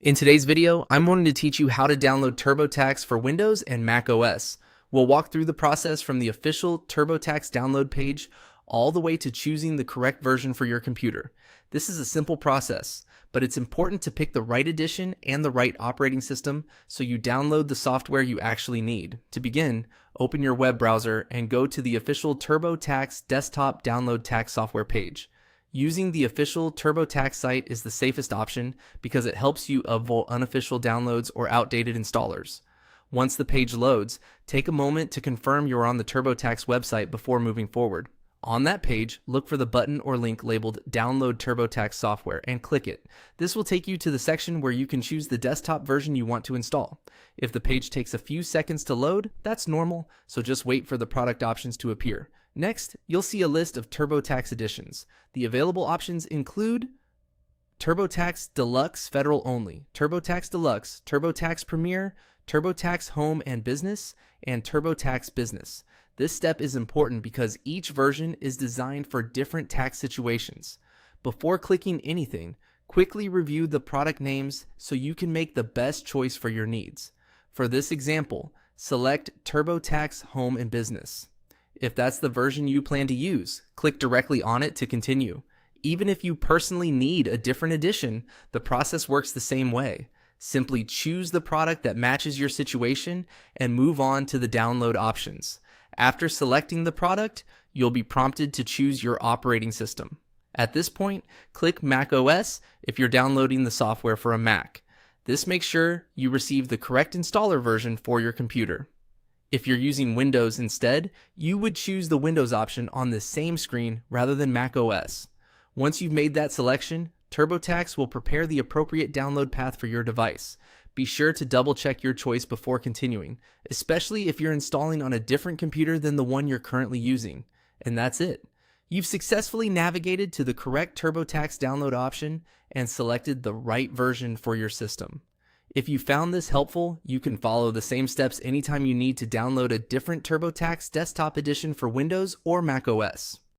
In today's video, I'm wanting to teach you how to download TurboTax for Windows and macOS. We'll walk through the process from the official TurboTax download page all the way to choosing the correct version for your computer. This is a simple process, but it's important to pick the right edition and the right operating system so you download the software you actually need. To begin, open your web browser and go to the official TurboTax desktop download tax software page. Using the official TurboTax site is the safest option because it helps you avoid unofficial downloads or outdated installers. Once the page loads, take a moment to confirm you're on the TurboTax website before moving forward. On that page, look for the button or link labeled Download TurboTax Software and click it. This will take you to the section where you can choose the desktop version you want to install. If the page takes a few seconds to load, that's normal, so just wait for the product options to appear. Next, you'll see a list of TurboTax editions. The available options include TurboTax Deluxe Federal Only, TurboTax Deluxe, TurboTax Premier, TurboTax Home and Business, and TurboTax Business. This step is important because each version is designed for different tax situations. Before clicking anything, quickly review the product names so you can make the best choice for your needs. For this example, select TurboTax Home and Business. If that's the version you plan to use, click directly on it to continue. Even if you personally need a different edition, the process works the same way. Simply choose the product that matches your situation and move on to the download options. After selecting the product, you'll be prompted to choose your operating system. At this point, click macOS if you're downloading the software for a Mac. This makes sure you receive the correct installer version for your computer. If you're using Windows instead, you would choose the Windows option on the same screen rather than macOS. Once you've made that selection, TurboTax will prepare the appropriate download path for your device. Be sure to double check your choice before continuing, especially if you're installing on a different computer than the one you're currently using. And that's it. You've successfully navigated to the correct TurboTax download option and selected the right version for your system. If you found this helpful, you can follow the same steps anytime you need to download a different TurboTax desktop edition for Windows or macOS.